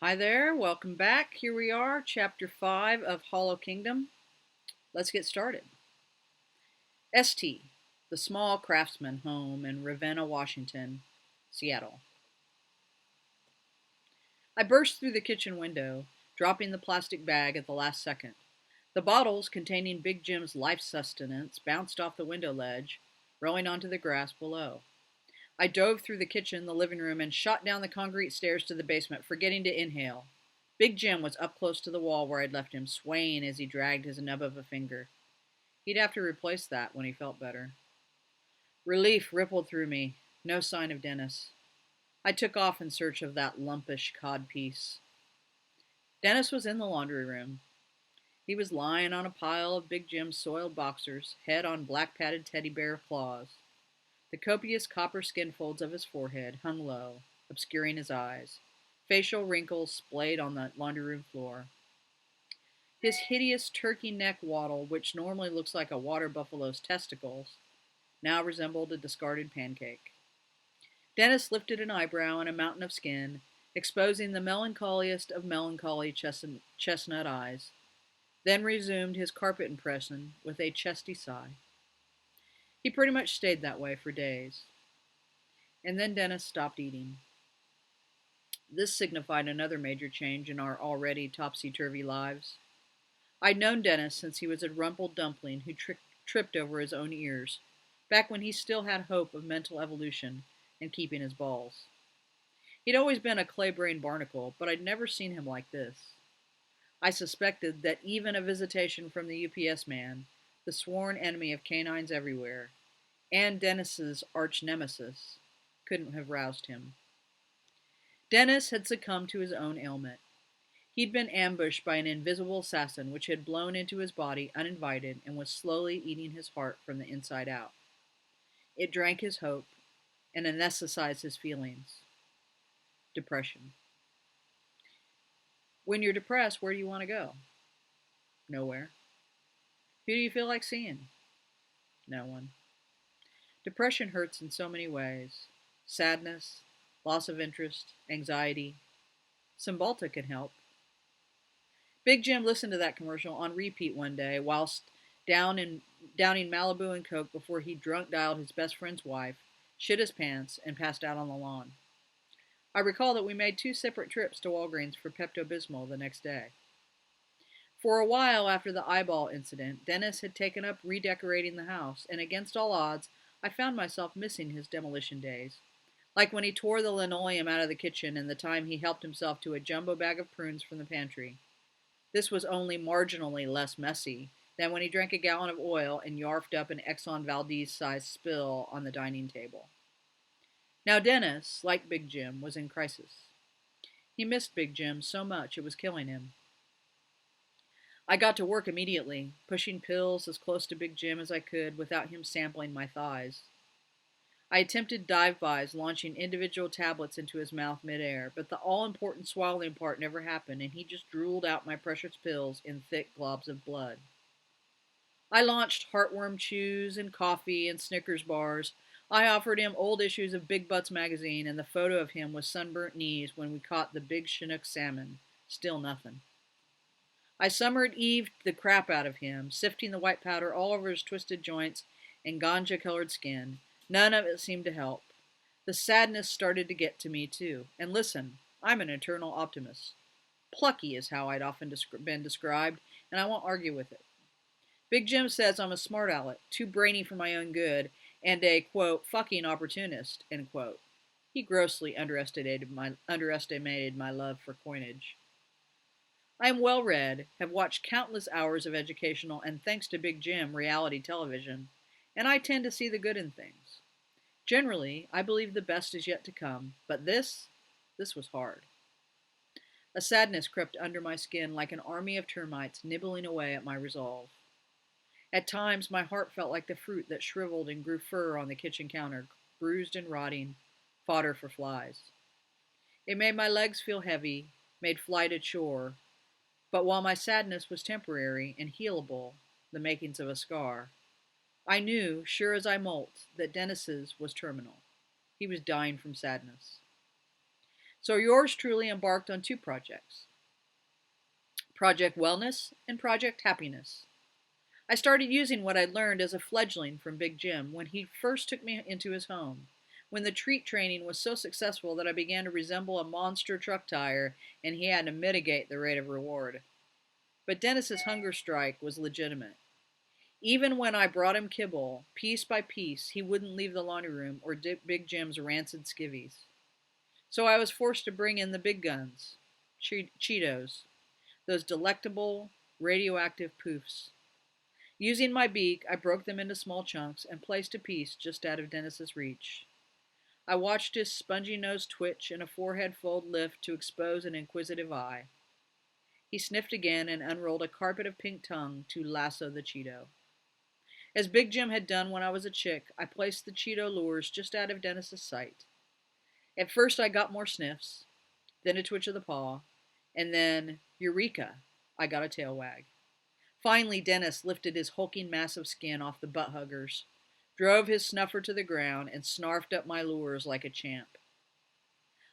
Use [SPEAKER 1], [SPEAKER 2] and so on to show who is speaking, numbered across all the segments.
[SPEAKER 1] Hi there, welcome back. Here we are, Chapter 5 of Hollow Kingdom. Let's get started. ST, the small craftsman home in Ravenna, Washington, Seattle. I burst through the kitchen window, dropping the plastic bag at the last second. The bottles containing Big Jim's life sustenance bounced off the window ledge, rolling onto the grass below. I dove through the kitchen, the living room, and shot down the concrete stairs to the basement, forgetting to inhale. Big Jim was up close to the wall where I'd left him, swaying as he dragged his nub of a finger. He'd have to replace that when he felt better. Relief rippled through me. No sign of Dennis. I took off in search of that lumpish codpiece. Dennis was in the laundry room. He was lying on a pile of Big Jim's soiled boxers, head on black padded teddy bear claws. The copious copper skin folds of his forehead hung low, obscuring his eyes. Facial wrinkles splayed on the laundry room floor. His hideous turkey neck waddle, which normally looks like a water buffalo's testicles, now resembled a discarded pancake. Dennis lifted an eyebrow and a mountain of skin, exposing the melancholiest of melancholy chestnut eyes, then resumed his carpet impression with a chesty sigh. He pretty much stayed that way for days. And then Dennis stopped eating. This signified another major change in our already topsy-turvy lives. I'd known Dennis since he was a rumpled dumpling who tripped over his own ears, back when he still had hope of mental evolution and keeping his balls. He'd always been a clay-brained barnacle, but I'd never seen him like this. I suspected that even a visitation from the UPS man, the sworn enemy of canines everywhere, and Dennis's arch nemesis, couldn't have roused him. Dennis had succumbed to his own ailment. He'd been ambushed by an invisible assassin which had blown into his body uninvited and was slowly eating his heart from the inside out. It drank his hope and anesthetized his feelings. Depression. When you're depressed, where do you want to go? Nowhere. Who do you feel like seeing? No one. Depression hurts in so many ways. Sadness, loss of interest, anxiety. Cymbalta can help. Big Jim listened to that commercial on repeat one day whilst downing Malibu and Coke before he drunk dialed his best friend's wife, shit his pants, and passed out on the lawn. I recall that we made 2 separate trips to Walgreens for Pepto-Bismol the next day. For a while after the eyeball incident, Dennis had taken up redecorating the house, and against all odds, I found myself missing his demolition days. Like when he tore the linoleum out of the kitchen and the time he helped himself to a jumbo bag of prunes from the pantry. This was only marginally less messy than when he drank a gallon of oil and yarfed up an Exxon Valdez-sized spill on the dining table. Now Dennis, like Big Jim, was in crisis. He missed Big Jim so much it was killing him. I got to work immediately, pushing pills as close to Big Jim as I could without him sampling my thighs. I attempted dive-bys, launching individual tablets into his mouth midair, but the all-important swallowing part never happened, and he just drooled out my precious pills in thick globs of blood. I launched heartworm chews and coffee and Snickers bars. I offered him old issues of Big Butts magazine and the photo of him with sunburnt knees when we caught the big Chinook salmon. Still nothing. I summered Eve the crap out of him, sifting the white powder all over his twisted joints and ganja-colored skin. None of it seemed to help. The sadness started to get to me, too. And listen, I'm an eternal optimist. Plucky is how I'd often been described, and I won't argue with it. Big Jim says I'm a smart aleck, too brainy for my own good, and a, quote, fucking opportunist, end quote. He grossly underestimated my love for coinage. I am well read, have watched countless hours of educational and, thanks to Big Jim, reality television, and I tend to see the good in things. Generally, I believe the best is yet to come, but this was hard. A sadness crept under my skin like an army of termites nibbling away at my resolve. At times, my heart felt like the fruit that shriveled and grew fur on the kitchen counter, bruised and rotting, fodder for flies. It made my legs feel heavy, made flight a chore, but while my sadness was temporary and healable, the makings of a scar, I knew, sure as I molt, that Dennis's was terminal. He was dying from sadness. So yours truly embarked on two projects: Project Wellness and Project Happiness. I started using what I'd learned as a fledgling from Big Jim when he first took me into his home, when the treat training was so successful that I began to resemble a monster truck tire and he had to mitigate the rate of reward. But Dennis's hunger strike was legitimate. Even when I brought him kibble, piece by piece, he wouldn't leave the laundry room or dip Big Jim's rancid skivvies. So I was forced to bring in the big guns, Cheetos, those delectable radioactive poofs. Using my beak, I broke them into small chunks and placed a piece just out of Dennis's reach. I watched his spongy nose twitch and a forehead fold lift to expose an inquisitive eye. He sniffed again and unrolled a carpet of pink tongue to lasso the Cheeto. As Big Jim had done when I was a chick, I placed the Cheeto lures just out of Dennis's sight. At first I got more sniffs, then a twitch of the paw, and then, eureka, I got a tail wag. Finally, Dennis lifted his hulking mass of skin off the butt huggers, drove his snuffer to the ground, and snarfed up my lures like a champ.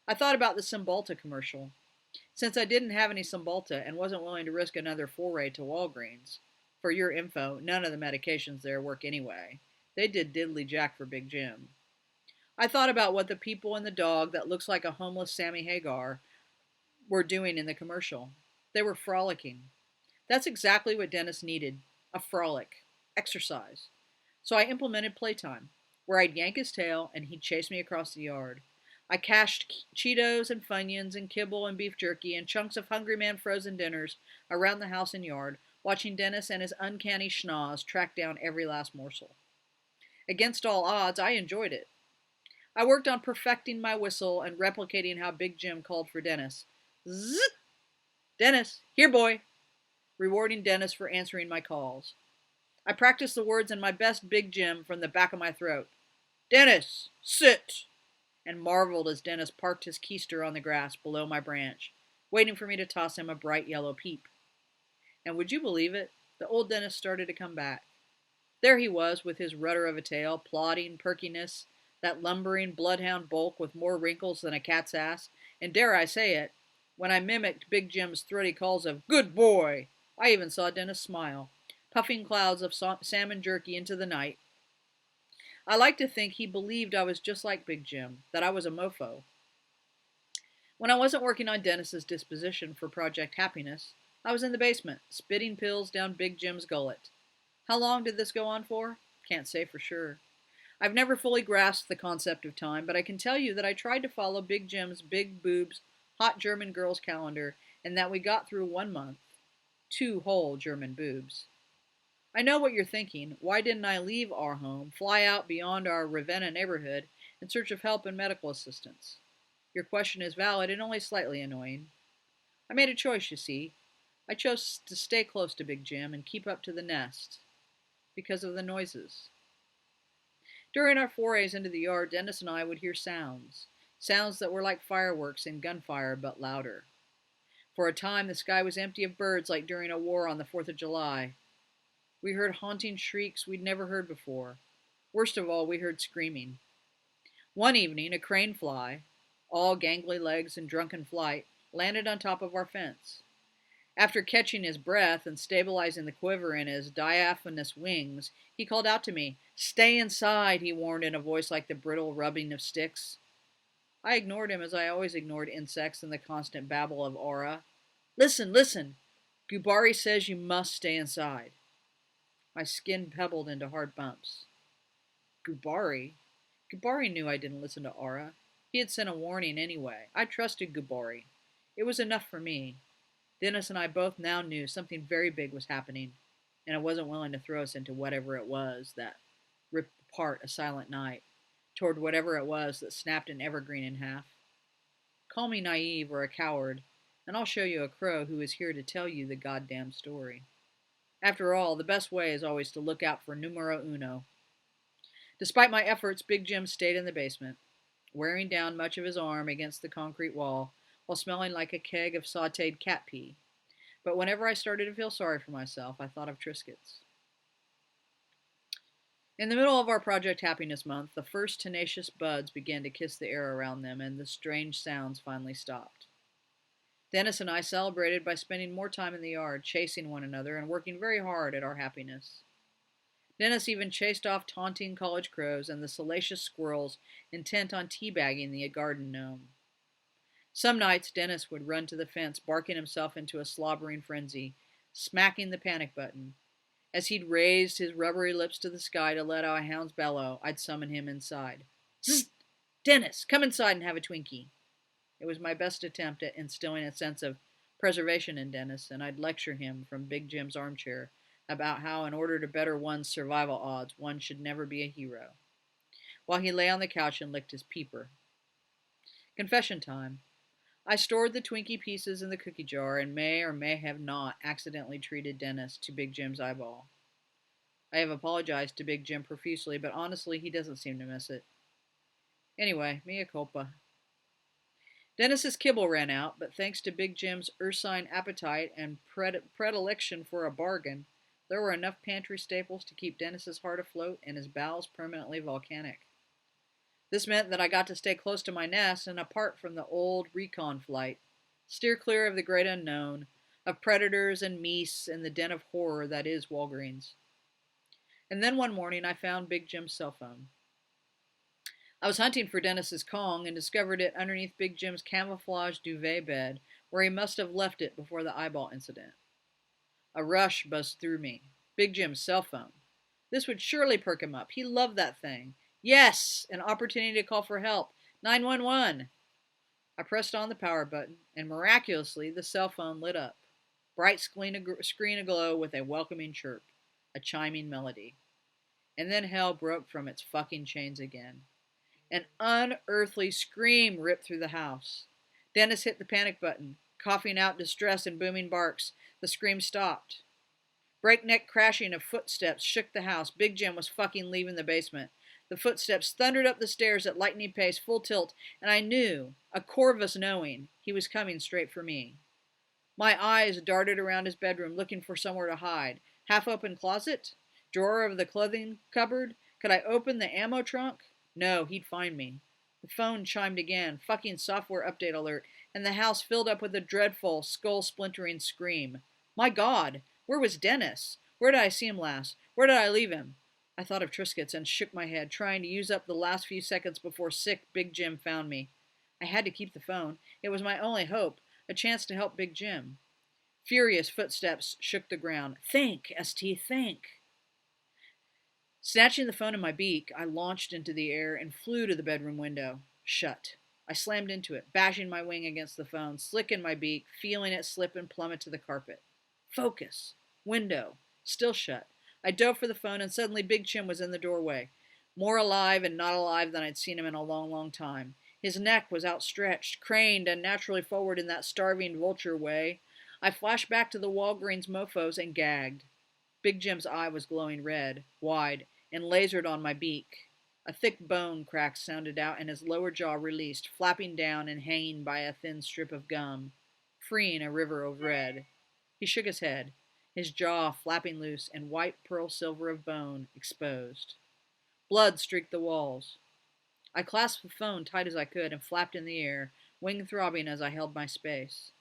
[SPEAKER 1] I thought about the Cymbalta commercial. Since I didn't have any Cymbalta and wasn't willing to risk another foray to Walgreens, for your info, none of the medications there work anyway. They did diddly jack for Big Jim. I thought about what the people and the dog that looks like a homeless Sammy Hagar were doing in the commercial. They were frolicking. That's exactly what Dennis needed, a frolic, exercise. So I implemented playtime, where I'd yank his tail and he'd chase me across the yard. I cached Cheetos and Funyuns and kibble and beef jerky and chunks of Hungry Man frozen dinners around the house and yard, watching Dennis and his uncanny schnoz track down every last morsel. Against all odds, I enjoyed it. I worked on perfecting my whistle and replicating how Big Jim called for Dennis. Zzz! Dennis, here boy! Rewarding Dennis for answering my calls. I practiced the words in my best Big Jim from the back of my throat. Dennis, sit! And marveled as Dennis parked his keister on the grass below my branch, waiting for me to toss him a bright yellow peep. And would you believe it? The old Dennis started to come back. There he was with his rudder of a tail, plodding, perkiness, that lumbering bloodhound bulk with more wrinkles than a cat's ass, and dare I say it, when I mimicked Big Jim's throaty calls of "Good boy!" I even saw Dennis smile, puffing clouds of salmon jerky into the night. I like to think he believed I was just like Big Jim, that I was a mofo. When I wasn't working on Dennis's disposition for Project Happiness, I was in the basement, spitting pills down Big Jim's gullet. How long did this go on for? Can't say for sure. I've never fully grasped the concept of time, but I can tell you that I tried to follow Big Jim's big boobs, hot German girls calendar, and that we got through 1 month. 2 whole German boobs. I know what you're thinking. Why didn't I leave our home, fly out beyond our Ravenna neighborhood, in search of help and medical assistance? Your question is valid and only slightly annoying. I made a choice, you see. I chose to stay close to Big Jim and keep up to the nest. Because of the noises. During our forays into the yard, Dennis and I would hear sounds. Sounds that were like fireworks and gunfire, but louder. For a time, the sky was empty of birds like during a war on the 4th of July. We heard haunting shrieks we'd never heard before. Worst of all, we heard screaming. One evening, a crane fly, all gangly legs and drunken flight, landed on top of our fence. After catching his breath and stabilizing the quiver in his diaphanous wings, he called out to me. Stay inside, he warned in a voice like the brittle rubbing of sticks. I ignored him as I always ignored insects and the constant babble of aura. Listen, listen! Gubari says you must stay inside. My skin pebbled into hard bumps. Gubari? Gubari knew I didn't listen to aura. He had sent a warning anyway. I trusted Gubari. It was enough for me. Dennis and I both now knew something very big was happening, and I wasn't willing to throw us into whatever it was that ripped apart a silent night, toward whatever it was that snapped an evergreen in half. Call me naive or a coward, and I'll show you a crow who is here to tell you the goddamn story. After all, the best way is always to look out for numero uno. Despite my efforts, Big Jim stayed in the basement, wearing down much of his arm against the concrete wall, while smelling like a keg of sautéed cat pee. But whenever I started to feel sorry for myself, I thought of Triscuits. In the middle of our Project Happiness Month, the first tenacious buds began to kiss the air around them, and the strange sounds finally stopped. Dennis and I celebrated by spending more time in the yard, chasing one another, and working very hard at our happiness. Dennis even chased off taunting college crows and the salacious squirrels intent on teabagging the garden gnome. Some nights Dennis would run to the fence, barking himself into a slobbering frenzy, smacking the panic button. As he'd raised his rubbery lips to the sky to let out a hound's bellow, I'd summon him inside. Zzz! Dennis, come inside and have a Twinkie. It was my best attempt at instilling a sense of preservation in Dennis, and I'd lecture him from Big Jim's armchair about how, in order to better one's survival odds, one should never be a hero, while he lay on the couch and licked his peeper. Confession time. I stored the Twinkie pieces in the cookie jar and may or may have not accidentally treated Dennis to Big Jim's eyeball. I have apologized to Big Jim profusely, but honestly, he doesn't seem to miss it. Anyway, mea culpa. Dennis's kibble ran out, but thanks to Big Jim's ursine appetite and predilection for a bargain, there were enough pantry staples to keep Dennis's heart afloat and his bowels permanently volcanic. This meant that I got to stay close to my nest and apart from the old recon flight, steer clear of the great unknown, of predators and meese and the den of horror that is Walgreens. And then one morning I found Big Jim's cell phone. I was hunting for Dennis's Kong and discovered it underneath Big Jim's camouflage duvet bed, where he must have left it before the eyeball incident. A rush buzzed through me. Big Jim's cell phone. This would surely perk him up. He loved that thing. Yes! An opportunity to call for help. 911! I pressed on the power button, and miraculously the cell phone lit up. Bright screen aglow with a welcoming chirp. A chiming melody. And then hell broke from its fucking chains again. An unearthly scream ripped through the house. Dennis hit the panic button, coughing out distress and booming barks. The scream stopped. Breakneck crashing of footsteps shook the house. Big Jim was fucking leaving the basement. The footsteps thundered up the stairs at lightning pace, full tilt, and I knew, a Corvus knowing, he was coming straight for me. My eyes darted around his bedroom, looking for somewhere to hide. Half-open closet? Drawer of the clothing cupboard? Could I open the ammo trunk? No, he'd find me. The phone chimed again, fucking software update alert, and the house filled up with a dreadful, skull-splintering scream. My God! Where was Dennis? Where did I see him last? Where did I leave him? I thought of Triscuits and shook my head, trying to use up the last few seconds before sick Big Jim found me. I had to keep the phone. It was my only hope, a chance to help Big Jim. Furious footsteps shook the ground. Think, ST, think. Snatching the phone in my beak, I launched into the air and flew to the bedroom window. Shut. I slammed into it, bashing my wing against the phone, slick in my beak, feeling it slip and plummet to the carpet. Focus. Window. Still shut. I dove for the phone, and suddenly Big Jim was in the doorway, more alive and not alive than I'd seen him in a long, long time. His neck was outstretched, craned unnaturally forward in that starving vulture way. I flashed back to the Walgreens mofos and gagged. Big Jim's eye was glowing red, wide, and lasered on my beak. A thick bone crack sounded out, and his lower jaw released, flapping down and hanging by a thin strip of gum, freeing a river of red. He shook his head, his jaw flapping loose, and white pearl silver of bone exposed. Blood streaked the walls. I clasped the phone tight as I could and flapped in the air, wing throbbing as I held my space.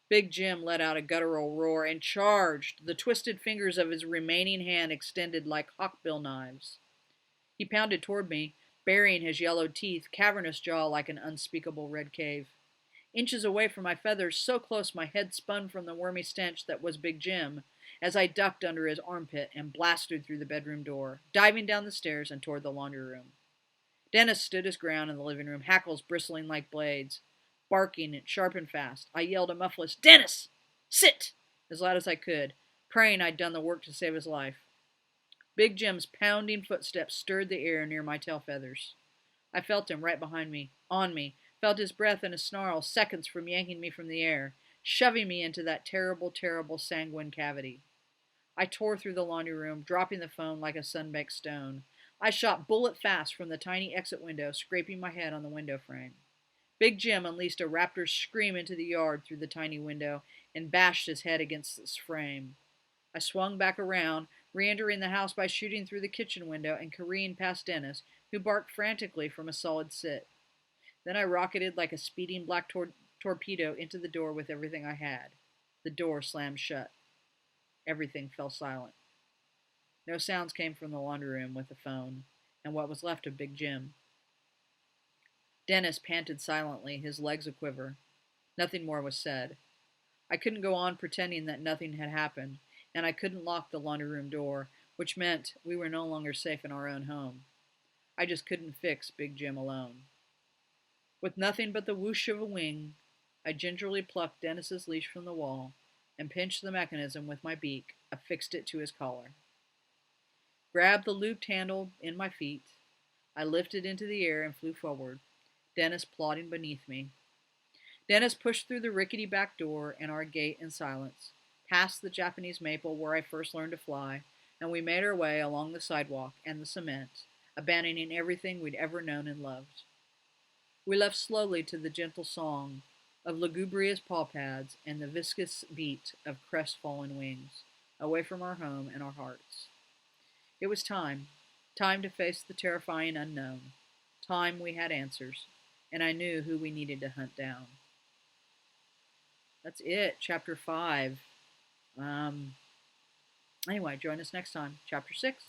[SPEAKER 1] Big Jim let out a guttural roar and charged, the twisted fingers of his remaining hand extended like hawkbill knives. He pounded toward me, burying his yellowed teeth, cavernous jaw like an unspeakable red cave. Inches away from my feathers, so close my head spun from the wormy stench that was Big Jim, as I ducked under his armpit and blasted through the bedroom door, diving down the stairs and toward the laundry room. Dennis stood his ground in the living room, hackles bristling like blades. Barking sharp and fast, I yelled a muffless, "Dennis! Sit!" as loud as I could, praying I'd done the work to save his life. Big Jim's pounding footsteps stirred the air near my tail feathers. I felt him right behind me, on me, felt his breath and his snarl seconds from yanking me from the air, shoving me into that terrible, terrible sanguine cavity. I tore through the laundry room, dropping the phone like a sun-baked stone. I shot bullet fast from the tiny exit window, scraping my head on the window frame. Big Jim unleashed a raptor's scream into the yard through the tiny window and bashed his head against its frame. I swung back around, re-entering the house by shooting through the kitchen window and careened past Dennis, who barked frantically from a solid sit. Then I rocketed like a speeding black torpedo into the door with everything I had. The door slammed shut. Everything fell silent. No sounds came from the laundry room with the phone and what was left of Big Jim. Dennis panted silently, his legs a quiver. Nothing more was said. I couldn't go on pretending that nothing had happened, and I couldn't lock the laundry room door, which meant we were no longer safe in our own home. I just couldn't fix Big Jim alone. With nothing but the whoosh of a wing, I gingerly plucked Dennis's leash from the wall and pinched the mechanism with my beak, affixed it to his collar. Grabbed the looped handle in my feet, I lifted into the air and flew forward, Dennis plodding beneath me. Dennis pushed through the rickety back door and our gate in silence, past the Japanese maple where I first learned to fly, and we made our way along the sidewalk and the cement, abandoning everything we'd ever known and loved. We left slowly to the gentle song of lugubrious paw pads and the viscous beat of crestfallen wings, away from our home and our hearts. It was time to face the terrifying unknown. Time we had answers, and I knew who we needed to hunt down. That's it, chapter 5. Anyway, join us next time, chapter 6.